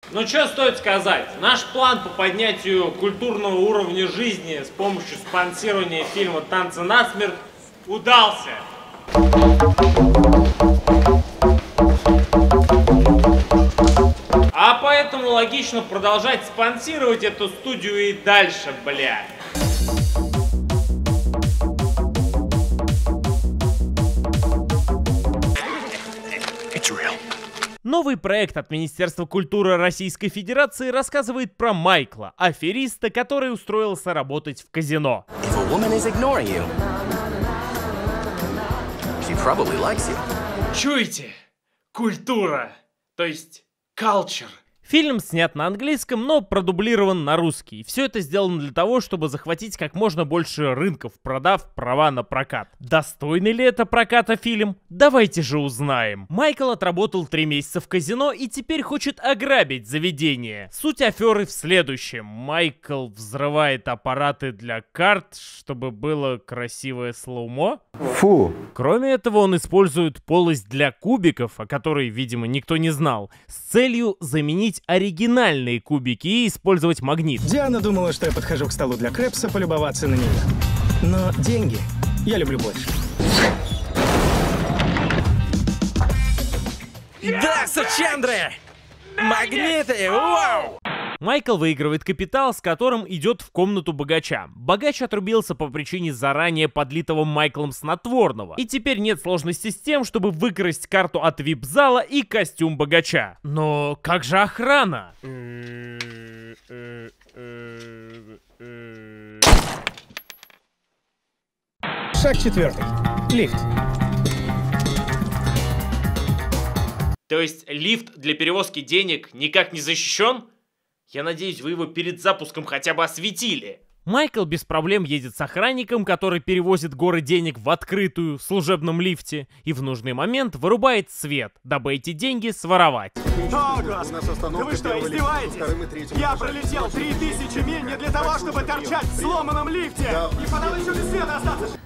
Ну что стоит сказать, наш план по поднятию культурного уровня жизни с помощью спонсирования фильма «Танцы насмерть» удался. А поэтому логично продолжать спонсировать эту студию и дальше, блядь. Новый проект от Министерства культуры Российской Федерации рассказывает про Майкла, афериста, который устроился работать в казино. Чуете? Культура, то есть culture. Фильм снят на английском, но продублирован на русский. Все это сделано для того, чтобы захватить как можно больше рынков, продав права на прокат. Достойный ли это проката фильм? Давайте же узнаем. Майкл отработал 3 месяца в казино и теперь хочет ограбить заведение. Суть аферы в следующем. Майкл взрывает аппараты для карт, чтобы было красивое слоумо. Фу. Кроме этого, он использует полость для кубиков, о которой, видимо, никто не знал, с целью заменить оригинальные кубики и использовать магнит. Диана думала, что я подхожу к столу для крепса полюбоваться на нее. Но деньги я люблю больше. Да, Сачандра! Магниты! Вау! Майкл выигрывает капитал, с которым идет в комнату богача. Богач отрубился по причине заранее подлитого Майклом снотворного. И теперь нет сложности с тем, чтобы выкрасть карту от вип-зала и костюм богача. Но как же охрана? Шаг 4. Лифт. То есть лифт для перевозки денег никак не защищен? Я надеюсь, вы его перед запуском хотя бы осветили. Майкл без проблем едет с охранником, который перевозит горы денег в открытую служебном лифте, и в нужный момент вырубает свет, дабы эти деньги своровать. О, Господи! Да вы что, издеваетесь? Я пролетел 3000 миль не для того, чтобы торчать в сломанном лифте! И потом еще без света остаться!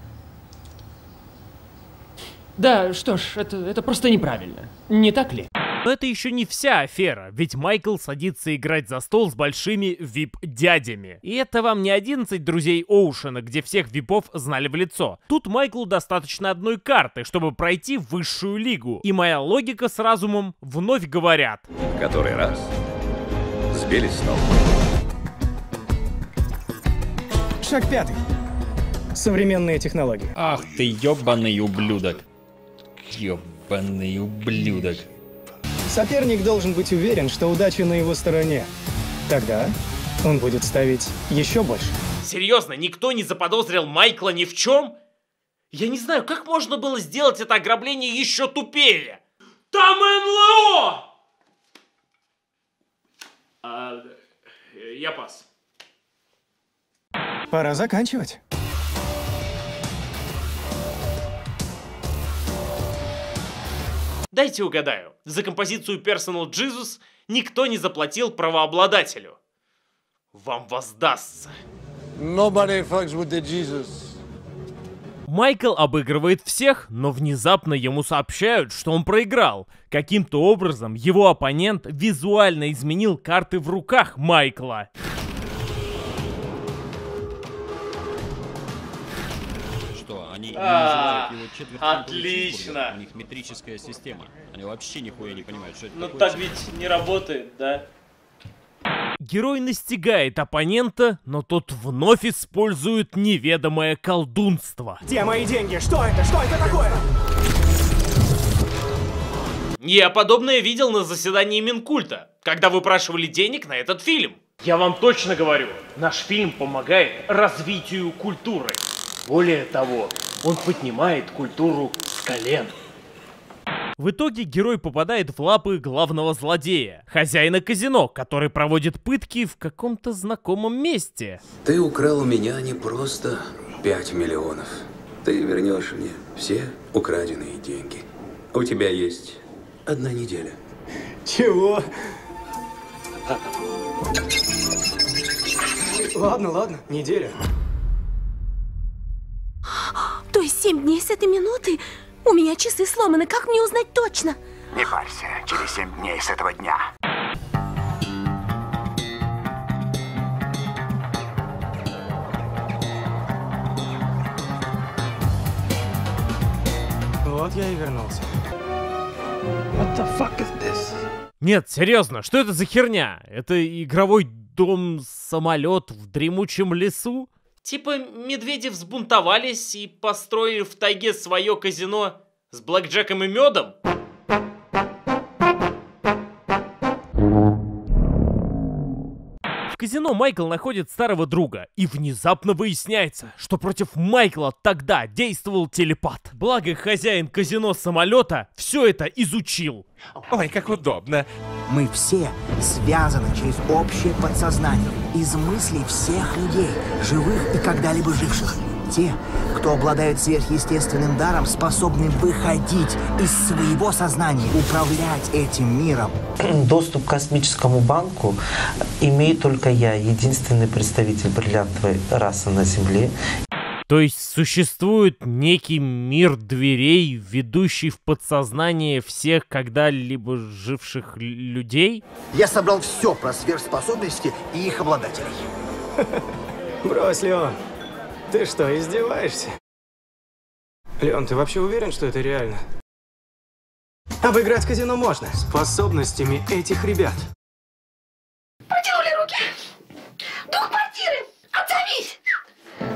Да, что ж, это просто неправильно. Не так ли? Но это еще не вся афера, ведь Майкл садится играть за стол с большими вип-дядями. И это вам не 11 друзей Оушена, где всех випов знали в лицо. Тут Майклу достаточно одной карты, чтобы пройти в высшую лигу. И моя логика с разумом вновь говорят. Который раз сбили с ног. Шаг 5. Современные технологии. Ах ты ёбаный ублюдок. Ёбаный ублюдок. Соперник должен быть уверен, что удача на его стороне. Тогда он будет ставить еще больше. Серьезно, никто не заподозрил Майкла ни в чем? Я не знаю, как можно было сделать это ограбление еще тупее? Там НЛО! Я пас. Пора заканчивать. Дайте угадаю, за композицию Personal Jesus никто не заплатил правообладателю. Вам воздастся. Nobody fucks with the Jesus. Майкл обыгрывает всех, но внезапно ему сообщают, что он проиграл. Каким-то образом его оппонент визуально изменил карты в руках Майкла. Они называют его четвертью. Отлично. У них метрическая система. Они вообще нихуя не понимают, что это Ну такое. так ведь не работает, да? Герой настигает оппонента, но тот вновь использует неведомое колдунство. Где мои деньги? Что это? Что это такое? Я подобное видел на заседании Минкульта, когда выпрашивали денег на этот фильм. Я вам точно говорю, наш фильм помогает развитию культуры. Более того, он поднимает культуру с колен. В итоге герой попадает в лапы главного злодея, хозяина казино, который проводит пытки в каком-то знакомом месте. Ты украл у меня не просто 5 миллионов. Ты вернешь мне все украденные деньги. У тебя есть 1 неделя. Чего? Ладно, неделя. То есть 7 дней с этой минуты? У меня часы сломаны, как мне узнать точно? Не парься, через 7 дней с этого дня. я и вернулся. Нет, серьезно, что это за херня? Это игровой дом-самолет в дремучем лесу? Типа медведи взбунтовались и построили в тайге свое казино с блэкджеком и медом? В казино Майкл находит старого друга, и внезапно выясняется, что против Майкла тогда действовал телепат. Благо, хозяин казино самолета все это изучил. Ой, как удобно. Мы все связаны через общее подсознание из мыслей всех людей, живых и когда-либо живших. Те, кто обладают сверхъестественным даром, способны выходить из своего сознания, управлять этим миром. Доступ к космическому банку имею только я, единственный представитель бриллиантовой расы на Земле. То есть существует некий мир дверей, ведущий в подсознание всех когда-либо живших людей? Я собрал все про сверхспособности и их обладателей. Брось, Леон. Ты что, издеваешься? Леон, ты вообще уверен, что это реально? Обыграть казино можно. Способностями этих ребят. Протянули руки. Дух квартиры, отзовись!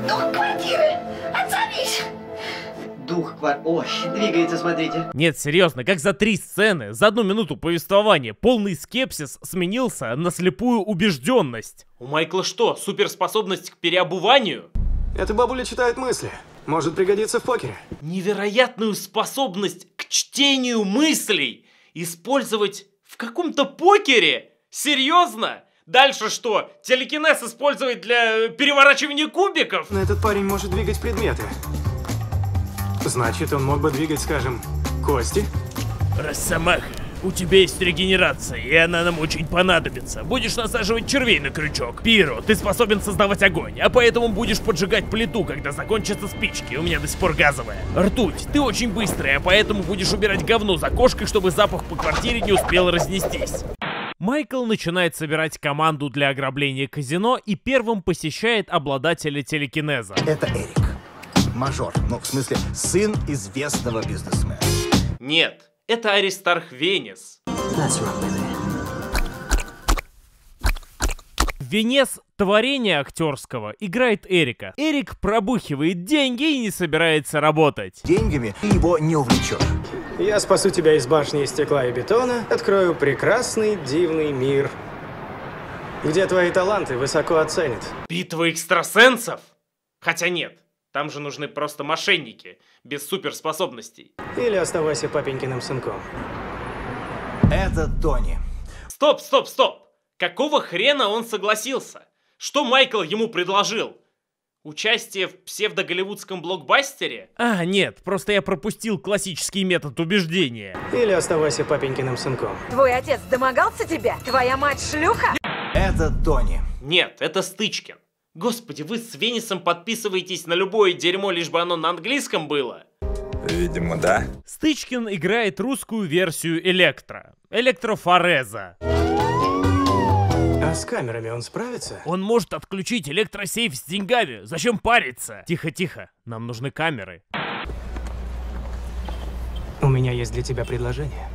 Дух квартиры, отзовись! Дух квартиры... Ой, двигается, смотрите. Нет, серьезно, как за 3 сцены, за 1 минуту повествования, полный скепсис сменился на слепую убежденность. У Майкла что, суперспособность к переобуванию? Эта бабуля читает мысли. Может пригодиться в покере. Невероятную способность к чтению мыслей использовать в каком-то покере? Серьезно? Дальше что? Телекинез использовать для переворачивания кубиков? Но этот парень может двигать предметы. Значит, он мог бы двигать, скажем, кости? Росомаха, у тебя есть регенерация, и она нам очень понадобится. Будешь насаживать червей на крючок. Пиро, ты способен создавать огонь, а поэтому будешь поджигать плиту, когда закончатся спички. У меня до сих пор газовая. Ртуть, ты очень быстрый, а поэтому будешь убирать говно за кошкой, чтобы запах по квартире не успел разнестись. Майкл начинает собирать команду для ограбления казино и первым посещает обладателя телекинеза. Это Эрик. Мажор. Ну, в смысле, сын известного бизнесмена. Нет, это Аристарх Венес. Венес творения актерского играет Эрика. Эрик пробухивает деньги и не собирается работать. Деньгами ты его не увлечешь. Я спасу тебя из башни из стекла и бетона, открою прекрасный, дивный мир, где твои таланты высоко оценят. Битва экстрасенсов? Хотя нет, там же нужны просто мошенники, без суперспособностей. Или оставайся папенькиным сынком. Это Тони. Стоп, стоп, стоп! Какого хрена он согласился? Что Майкл ему предложил? Участие в псевдо-голливудском блокбастере? А, нет, просто я пропустил классический метод убеждения. Или оставайся папенькиным сынком. Твой отец домогался тебя? Твоя мать шлюха? Это Тони. Нет, это Стычкин. Господи, вы с Венесом подписываетесь на любое дерьмо, лишь бы оно на английском было? Видимо, да. Стычкин играет русскую версию Электрофореза. А с камерами он справится? Он может отключить электросейф с деньгами. Зачем париться? Тихо-тихо, нам нужны камеры. У меня есть для тебя предложение.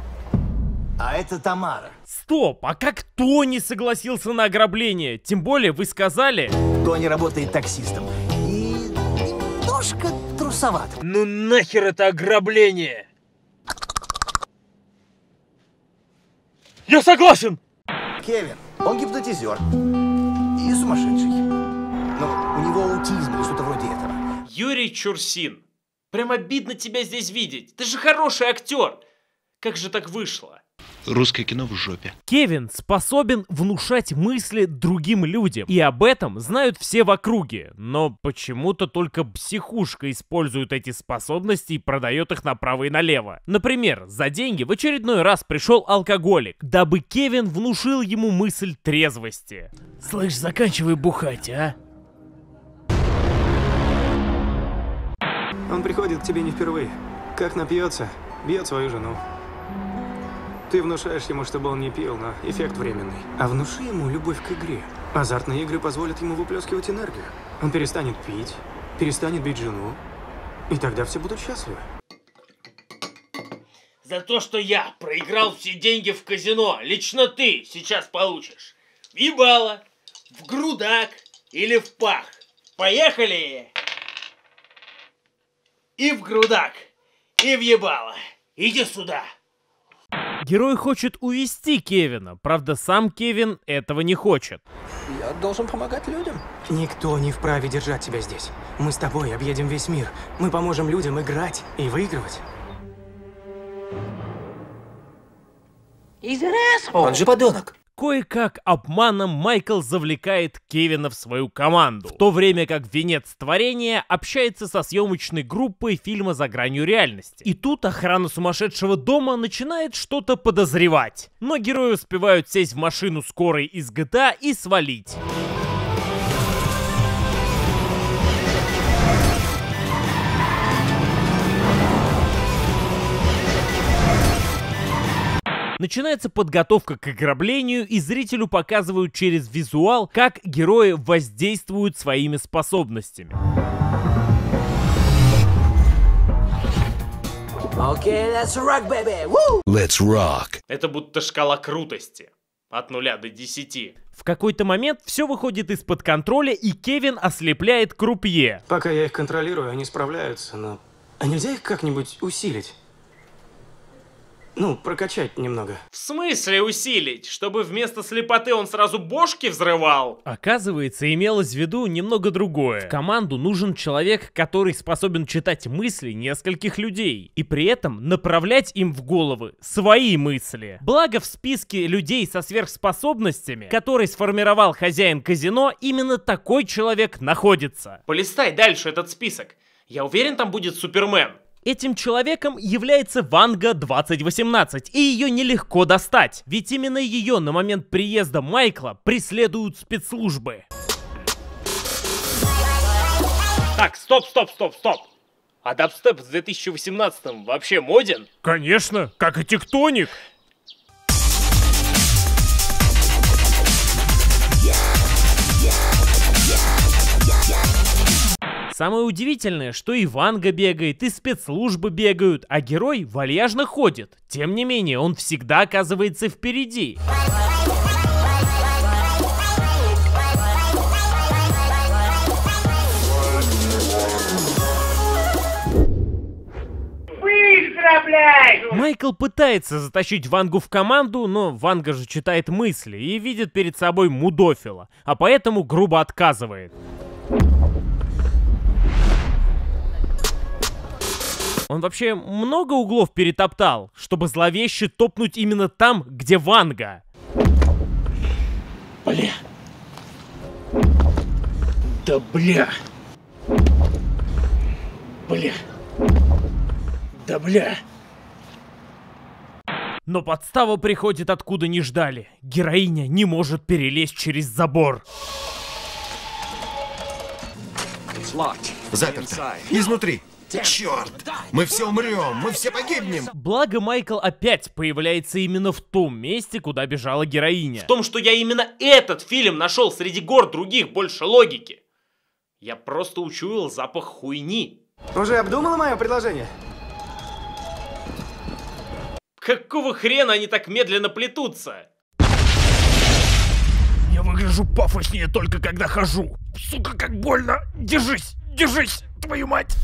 А это Тамара. Стоп, а как Тони согласился на ограбление? Тем более вы сказали... Тони работает таксистом. И немножко трусоват. Ну нахер это ограбление? Я согласен! Кевин, он гипнотизер. И сумасшедший. Но у него аутизм или что-то вроде этого. Юрий Чурсин. Прям обидно тебя здесь видеть. Ты же хороший актер. Как же так вышло? Русское кино в жопе. Кевин способен внушать мысли другим людям. И об этом знают все в округе. Но почему-то только психушка использует эти способности и продает их направо и налево. Например, за деньги в очередной раз пришел алкоголик, дабы Кевин внушил ему мысль трезвости. Слышь, заканчивай бухать, а? Он приходит к тебе не впервые. Как напьется, бьет свою жену. Ты внушаешь ему, чтобы он не пил, но эффект временный. А внуши ему любовь к игре. Азартные игры позволят ему выплескивать энергию. Он перестанет пить, перестанет бить жену, и тогда все будут счастливы. За то, что я проиграл все деньги в казино, лично ты сейчас получишь. В ебало, в грудак или в пах. Поехали! И в грудак, и в ебало. Иди сюда. Герой хочет увести Кевина, правда сам Кевин этого не хочет. Я должен помогать людям. Никто не вправе держать тебя здесь. Мы с тобой объедем весь мир. Мы поможем людям играть и выигрывать. Он же подонок. Кое-как обманом Майкл завлекает Кевина в свою команду, в то время как венец творения общается со съемочной группой фильма «За гранью реальности». И тут охрана сумасшедшего дома начинает что-то подозревать. Но герои успевают сесть в машину скорой из GTA и свалить. Начинается подготовка к ограблению, и зрителю показывают через визуал, как герои воздействуют своими способностями. Окей, let's rock, baby! Woo! Let's rock. Это будто шкала крутости. От 0 до 10. В какой-то момент все выходит из-под контроля, и Кевин ослепляет крупье. Пока я их контролирую, они справляются, но... А нельзя их как-нибудь усилить? Ну, прокачать немного. В смысле усилить? Чтобы вместо слепоты он сразу бошки взрывал? Оказывается, имелось в виду немного другое. В команду нужен человек, который способен читать мысли нескольких людей, и при этом направлять им в головы свои мысли. Благо в списке людей со сверхспособностями, который сформировал хозяин казино, именно такой человек находится. Полистай дальше этот список. Я уверен, там будет Супермен. Этим человеком является Ванга 2018, и ее нелегко достать, ведь именно ее на момент приезда Майкла преследуют спецслужбы. Так, стоп. А дабстеп в 2018-м вообще моден? Конечно, как и тектоник. Самое удивительное, что и Ванга бегает, и спецслужбы бегают, а герой вальяжно ходит. Тем не менее, он всегда оказывается впереди. Майкл пытается затащить Вангу в команду, но Ванга же читает мысли и видит перед собой мудофила, а поэтому грубо отказывает. Он вообще много углов перетоптал, чтобы зловеще топнуть именно там, где Ванга. Бля. Да бля. Бля. Да бля. Но подстава приходит откуда не ждали. Героиня не может перелезть через забор. Заперто. Изнутри. Черт! Мы все умрем, мы все погибнем! Благо Майкл опять появляется именно в том месте, куда бежала героиня. В том, что я именно этот фильм нашел среди гор других, больше логики. Я просто учуял запах хуйни. Уже обдумала мое предложение? Какого хрена они так медленно плетутся? Я выгляжу пафоснее только когда хожу. Сука, как больно! Держись! Держись! Твою мать!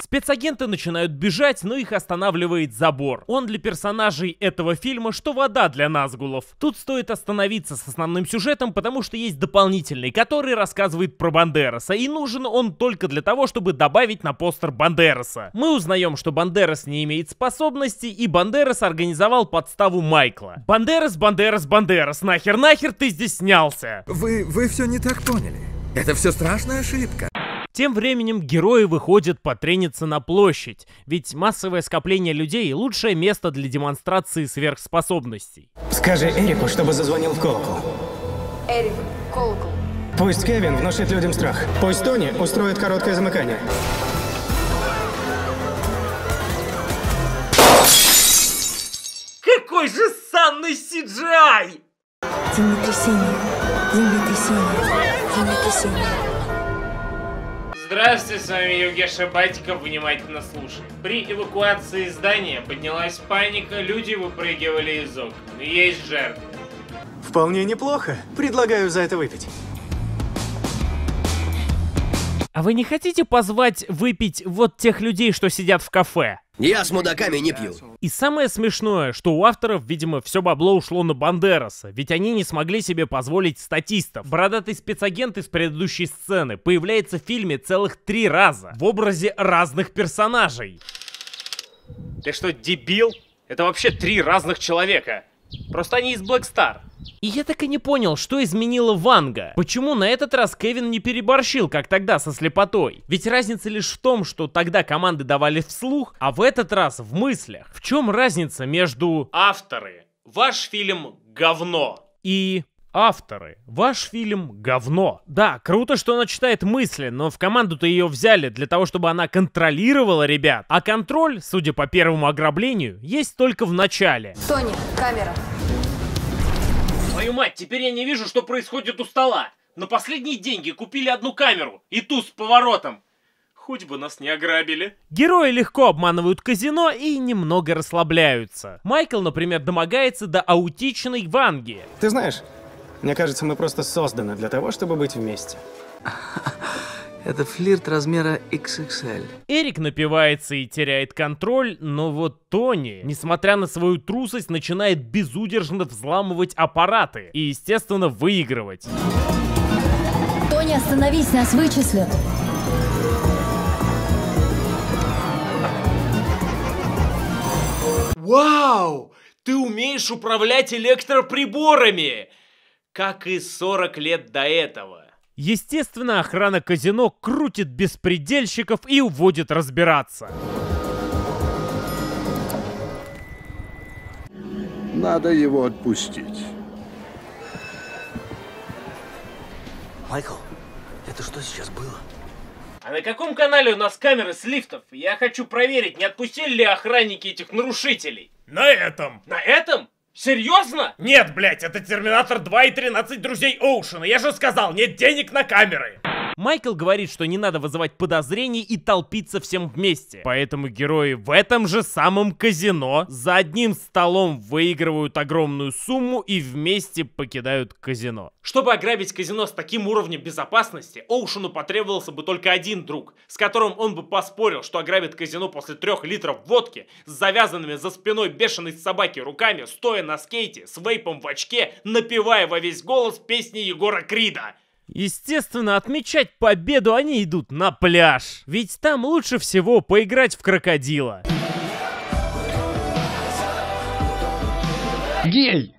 Спецагенты начинают бежать, но их останавливает забор. Он для персонажей этого фильма, что вода для назгулов. Тут стоит остановиться с основным сюжетом, потому что есть дополнительный, который рассказывает про Бандераса, и нужен он только для того, чтобы добавить на постер Бандераса. Мы узнаем, что Бандерас не имеет способностей, и Бандерас организовал подставу Майкла. Бандерас, нахер ты здесь снялся? Вы все не так поняли. Это все страшная ошибка. Тем временем герои выходят потрениться на площадь, ведь массовое скопление людей – лучшее место для демонстрации сверхспособностей. Скажи Эрику, чтобы зазвонил в колокол. Эрик, колокол. Пусть Кевин внушит людям страх. Пусть Тони устроит короткое замыкание. Какой же ссанный CGI! Землетрясение, землетрясение, землетрясение. Здравствуйте, с вами Евгеша Батиков, внимательно слушай. При эвакуации здания поднялась паника, люди выпрыгивали из окон. Есть жертвы. Вполне неплохо. Предлагаю за это выпить. А вы не хотите позвать выпить вот тех людей, что сидят в кафе? Я с мудаками не пью. И самое смешное, что у авторов, видимо, все бабло ушло на Бандераса, ведь они не смогли себе позволить статистов. Бородатый спецагент из предыдущей сцены появляется в фильме целых 3 раза в образе разных персонажей. Ты что, дебил? Это вообще 3 разных человека. Просто они из Black Star. И я так и не понял, что изменила Ванга. Почему на этот раз Кевин не переборщил, как тогда со слепотой? Ведь разница лишь в том, что тогда команды давали вслух, а в этот раз в мыслях. В чем разница между... Авторы. Ваш фильм говно. И... Авторы. Ваш фильм говно. Да, круто, что она читает мысли, но в команду-то ее взяли для того, чтобы она контролировала ребят. А контроль, судя по первому ограблению, есть только в начале. Тони, камера. Твою мать, теперь я не вижу, что происходит у стола. На последние деньги купили одну камеру, и ту с поворотом. Хоть бы нас не ограбили. Герои легко обманывают казино и немного расслабляются. Майкл, например, домогается до аутичной Ванги. Ты знаешь, мне кажется, мы просто созданы для того, чтобы быть вместе. Это флирт размера XXL. Эрик напивается и теряет контроль, но вот Тони, несмотря на свою трусость, начинает безудержно взламывать аппараты и, естественно, выигрывать. Тони, остановись, нас вычислят. Вау! Ты умеешь управлять электроприборами! Как и 40 лет до этого. Естественно, охрана казино крутит беспредельщиков и уводит разбираться. Надо его отпустить. Майкл, это что сейчас было? А на каком канале у нас камеры с лифтов? Я хочу проверить, не отпустили ли охранники этих нарушителей. На этом. На этом? Серьезно? Нет, блять, это Терминатор 2 и 13 друзей Оушена. Я же сказал, нет денег на камеры. Майкл говорит, что не надо вызывать подозрений и толпиться всем вместе. Поэтому герои в этом же самом казино за одним столом выигрывают огромную сумму и вместе покидают казино. Чтобы ограбить казино с таким уровнем безопасности, Оушену потребовался бы только один друг, с которым он бы поспорил, что ограбит казино после 3 литров водки, с завязанными за спиной бешеной собаки руками, стоя на скейте, с вейпом в очке, напевая во весь голос песни Егора Крида. Естественно, отмечать победу они идут на пляж. Ведь там лучше всего поиграть в крокодила. Гей!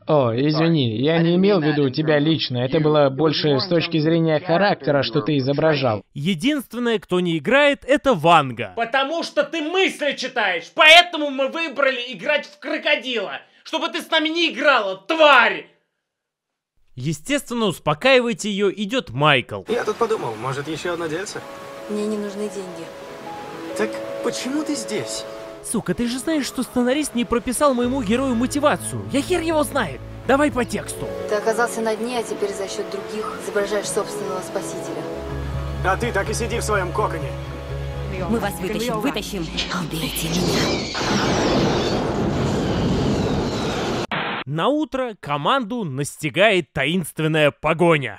О, извини, я не имел в виду тебя лично. Это было больше с точки зрения характера, что ты изображал. Единственное, кто не играет, это Ванга. Потому что ты мысли читаешь. Поэтому мы выбрали играть в крокодила. Чтобы ты с нами не играла, тварь! Естественно, успокаивать ее идет Майкл. Я тут подумал, может еще одно дельце? Мне не нужны деньги. Так почему ты здесь? Сука, ты же знаешь, что сценарист не прописал моему герою мотивацию. Я хер его знает. Давай по тексту. Ты оказался на дне, а теперь за счет других изображаешь собственного спасителя. А ты так и сиди в своем коконе. Мы вас вытащим. Убейте меня. На утро команду настигает таинственная погоня.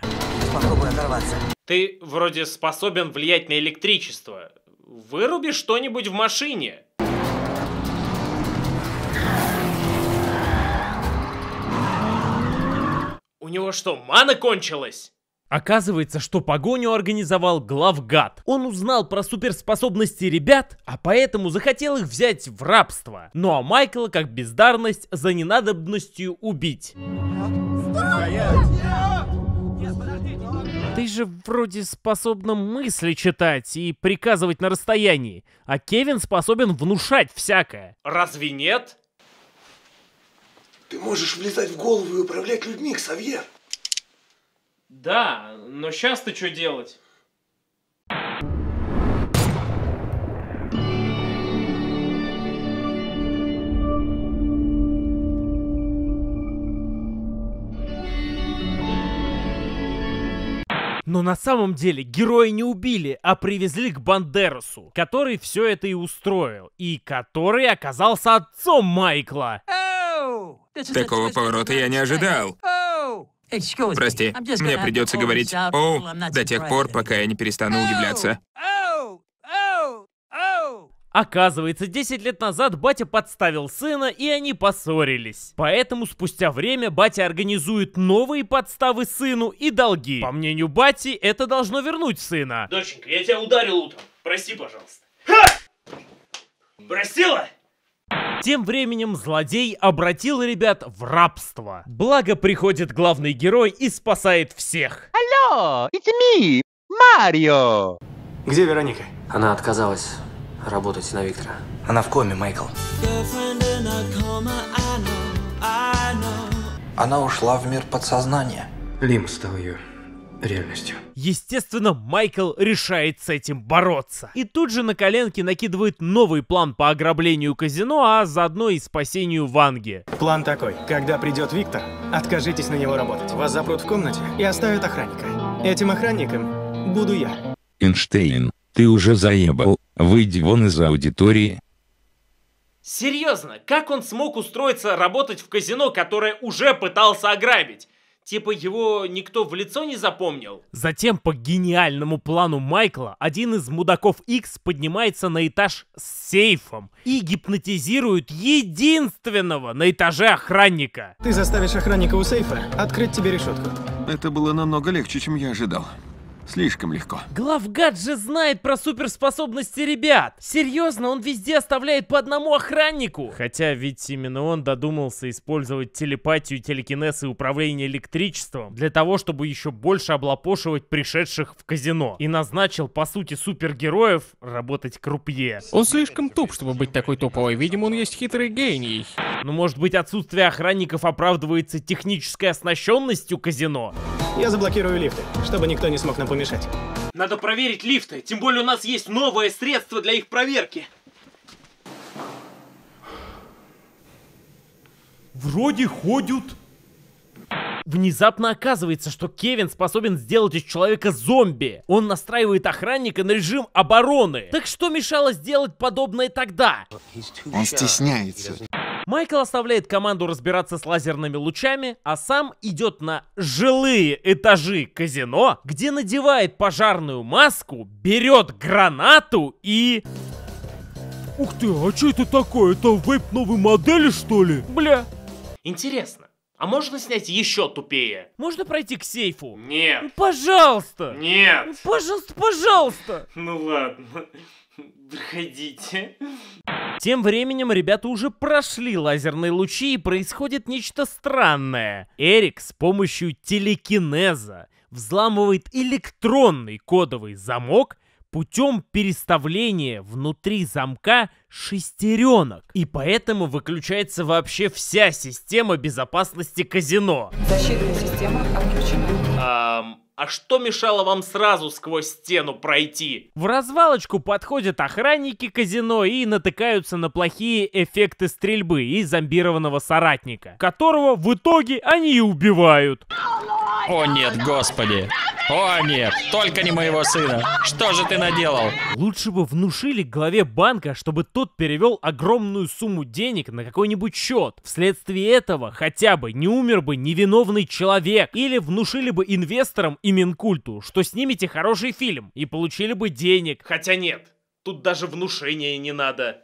Попробуй оторваться. Ты вроде способен влиять на электричество. Выруби что-нибудь в машине. У него что, мана кончилась? Оказывается, что погоню организовал главгад. Он узнал про суперспособности ребят, а поэтому захотел их взять в рабство. Ну а Майкла, как бездарность, за ненадобностью убить. Ты же вроде способна мысли читать и приказывать на расстоянии, а Кевин способен внушать всякое. Разве нет? Ты можешь влезать в голову и управлять людьми, Ксавьер. Да, но сейчас-то что делать? Но на самом деле героя не убили, а привезли к Бандерасу, который все это и устроил, и который оказался отцом Майкла. Такого поворота я не ожидал. Прости, мне придется говорить «Оу» до тех пор, пока я не перестану удивляться. Оказывается, 10 лет назад батя подставил сына, и они поссорились. Поэтому спустя время батя организует новые подставы сыну и долги. По мнению бати, это должно вернуть сына. Доченька, я тебя ударил утром. Прости, пожалуйста. Ха! Простила? Тем временем злодей обратил ребят в рабство. Благо приходит главный герой и спасает всех. Алло, it's me, Марио. Где Вероника? Она отказалась работать на Виктора. Она в коме, Майкл. Она ушла в мир подсознания. Лим стал ее реальностью. Естественно, Майкл решает с этим бороться. И тут же на коленке накидывает новый план по ограблению казино, а заодно и спасению Ванги. План такой. Когда придет Виктор, откажитесь на него работать. Вас запрут в комнате и оставят охранника. Этим охранником буду я. Эйнштейн, ты уже заебал. Выйди вон из аудитории. Серьезно, как он смог устроиться работать в казино, которое уже пытался ограбить? Типа его никто в лицо не запомнил? Затем по гениальному плану Майкла один из мудаков X поднимается на этаж с сейфом и гипнотизирует единственного на этаже охранника. Ты заставишь охранника у сейфа открыть тебе решетку. Это было намного легче, чем я ожидал. Слишком легко. Главгад же знает про суперспособности ребят. Серьезно, он везде оставляет по одному охраннику. Хотя ведь именно он додумался использовать телепатию, телекинез и управление электричеством для того, чтобы еще больше облапошивать пришедших в казино. И назначил, по сути, супергероев работать крупье. Он слишком туп, чтобы быть такой туповой. Видимо, он есть хитрый гений. Ну, может быть, отсутствие охранников оправдывается технической оснащенностью казино? Я заблокирую лифты, чтобы никто не смог нам помешать. Надо проверить лифты, тем более у нас есть новое средство для их проверки. Вроде ходят. Внезапно оказывается, что Кевин способен сделать из человека зомби. Он настраивает охранника на режим обороны. Так что мешало сделать подобное тогда? Он стесняется. Майкл оставляет команду разбираться с лазерными лучами, а сам идет на жилые этажи казино, где надевает пожарную маску, берет гранату и... Ух ты, а что это такое? Это вейп новой модели, что ли? Бля. Интересно, а можно снять еще тупее? Можно пройти к сейфу? Нет. Ну, пожалуйста. Нет. Пожалуйста, пожалуйста. Ну ладно. Проходите. Тем временем ребята уже прошли лазерные лучи, и происходит нечто странное. Эрик с помощью телекинеза взламывает электронный кодовый замок путем переставления внутри замка шестеренок. И поэтому выключается вообще вся система безопасности казино. Защитная система отключена. А что мешало вам сразу сквозь стену пройти? В развалочку подходят охранники казино и натыкаются на плохие эффекты стрельбы и зомбированного соратника, которого в итоге они и убивают. О нет, господи! О нет, только не моего сына! Что же ты наделал? Лучше бы внушили главе банка, чтобы тот перевел огромную сумму денег на какой-нибудь счет. Вследствие этого хотя бы не умер бы невиновный человек. Или внушили бы инвесторам и Минкульту, что снимете хороший фильм и получили бы денег. Хотя нет, тут даже внушения не надо.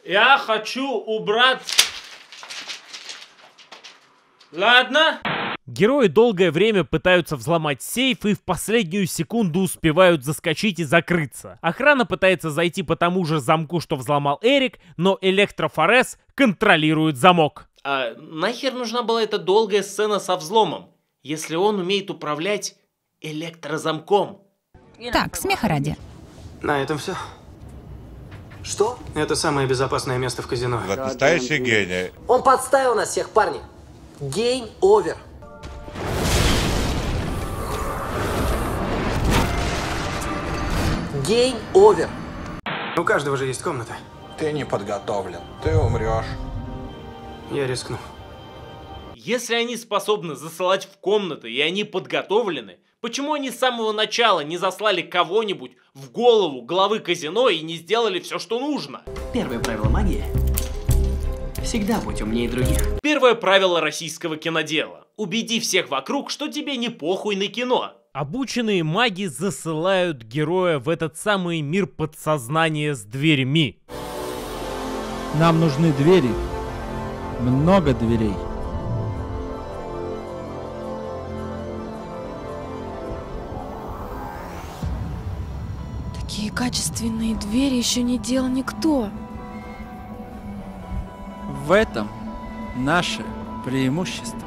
Я хочу убрать... Ладно? Герои долгое время пытаются взломать сейф и в последнюю секунду успевают заскочить и закрыться. Охрана пытается зайти по тому же замку, что взломал Эрик, но Электрофорез контролирует замок. А нахер нужна была эта долгая сцена со взломом, если он умеет управлять электрозамком? Так, смеха ради. На этом все. Что? Это самое безопасное место в казино. Вот настоящий гений. Он подставил нас всех, парни. Гейм овер. Гейм овер. У каждого же есть комната. Ты не подготовлен. Ты умрешь. Я рискну. Если они способны засылать в комнаты и они подготовлены, почему они с самого начала не заслали кого-нибудь в голову главы казино и не сделали все, что нужно? Первое правило магии – всегда будь умнее других. Первое правило российского кинодела – убеди всех вокруг, что тебе не похуй на кино. Обученные маги засылают героя в этот самый мир подсознания с дверьми. Нам нужны двери. Много дверей. Такие качественные двери еще не делал никто. В этом наше преимущество.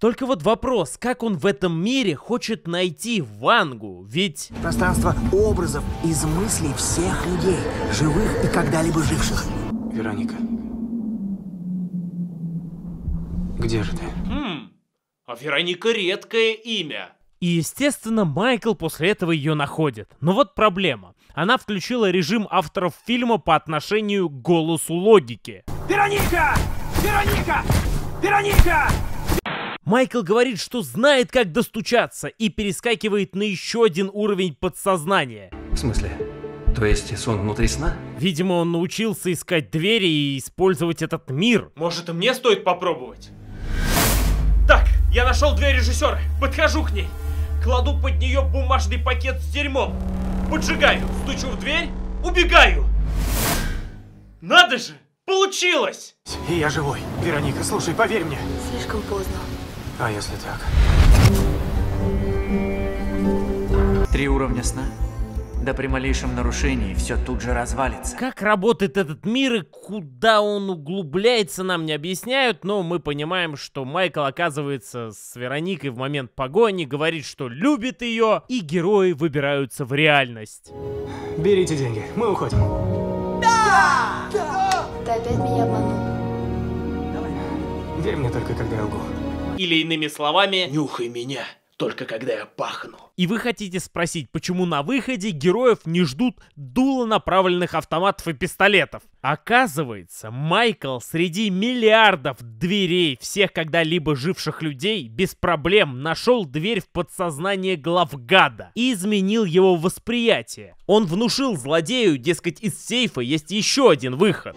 Только вот вопрос, как он в этом мире хочет найти Вангу, ведь... Пространство образов из мыслей всех людей, живых и когда-либо живших. Вероника. Где же ты? А Вероника редкое имя. И, естественно, Майкл после этого ее находит. Но вот проблема. Она включила режим авторов фильма по отношению к голосу логики. Вероника! Вероника! Вероника! Майкл говорит, что знает, как достучаться, и перескакивает на еще один уровень подсознания. В смысле? То есть сон внутри сна? Видимо, он научился искать двери и использовать этот мир. Может, и мне стоит попробовать? Так, я нашел дверь режиссера. Подхожу к ней. Кладу под нее бумажный пакет с дерьмом. Поджигаю, стучу в дверь, убегаю. Надо же, получилось! И я живой. Вероника, слушай, поверь мне. Слишком поздно. А если так? 3 уровня сна. Да при малейшем нарушении все тут же развалится. Как работает этот мир и куда он углубляется, нам не объясняют, но мы понимаем, что Майкл оказывается с Вероникой в момент погони, говорит, что любит ее, и герои выбираются в реальность. Берите деньги, мы уходим. Да! Ты опять меня обманул. Давай. Верь мне только, когда я лгу. Или иными словами, нюхай меня, только когда я пахну. И вы хотите спросить, почему на выходе героев не ждут дуло направленных автоматов и пистолетов? Оказывается, Майкл среди миллиардов дверей всех когда-либо живших людей без проблем нашел дверь в подсознание главгада и изменил его восприятие. Он внушил злодею, дескать, из сейфа есть еще один выход.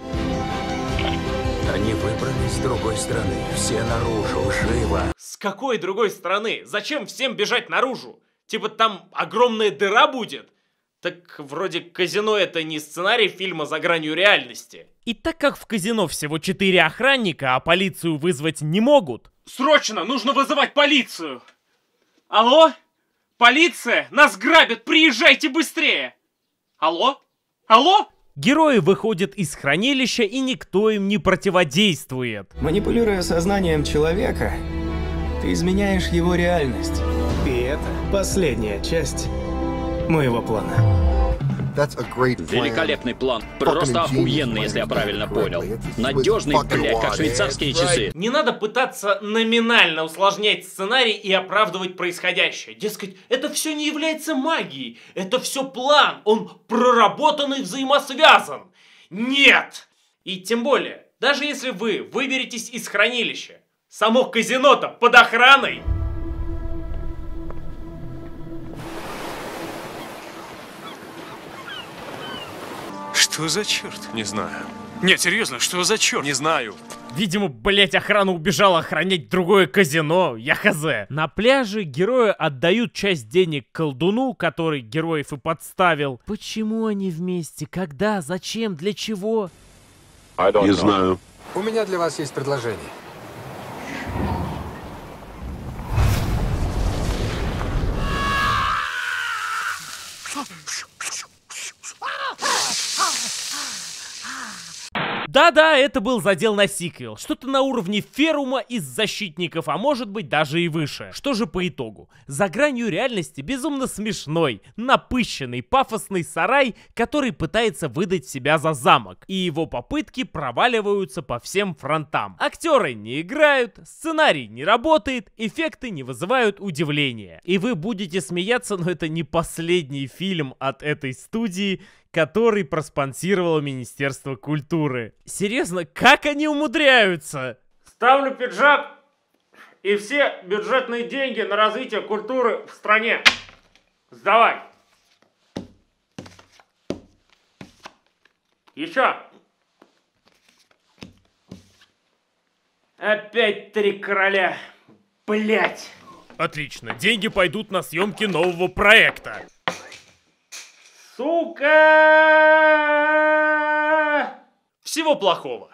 Они выбраны с другой стороны. Все наружу, живо. С какой другой стороны? Зачем всем бежать наружу? Типа там огромная дыра будет? Так вроде казино это не сценарий фильма «За гранью реальности». И так как в казино всего 4 охранника, а полицию вызвать не могут... Срочно! Нужно вызывать полицию! Алло? Полиция? Нас грабят! Приезжайте быстрее! Алло? Алло? Герои выходят из хранилища, и никто им не противодействует. Манипулируя сознанием человека, ты изменяешь его реальность. И это последняя часть моего плана. Великолепный план. Просто охуенный, если я правильно понял. Надежный, блядь, как швейцарские часы. Не надо пытаться номинально усложнять сценарий и оправдывать происходящее. Дескать, это все не является магией. Это все план. Он проработан и взаимосвязан. Нет! И тем более, даже если вы выберетесь из хранилища, само казино-то под охраной. Что за черт? Не знаю. Нет, серьезно, что за черт? Не знаю. Видимо, блять, охрана убежала охранять другое казино, я хз. На пляже герои отдают часть денег колдуну, который героев и подставил. Почему они вместе? Когда? Зачем? Для чего? Не знаю. У меня для вас есть предложение. Да-да, это был задел на сиквел. Что-то на уровне Ферума из Защитников, а может быть даже и выше. Что же по итогу? За гранью реальности безумно смешной, напыщенный, пафосный сарай, который пытается выдать себя за замок. И его попытки проваливаются по всем фронтам. Актеры не играют, сценарий не работает, эффекты не вызывают удивления. И вы будете смеяться, но это не последний фильм от этой студии, который проспонсировало Министерство культуры. Серьезно, как они умудряются? Ставлю пиджак И все бюджетные деньги на развитие культуры в стране. Сдавай. Еще. Опять 3 короля. Блять. Отлично, деньги пойдут на съемки нового проекта. Сука! Всего плохого.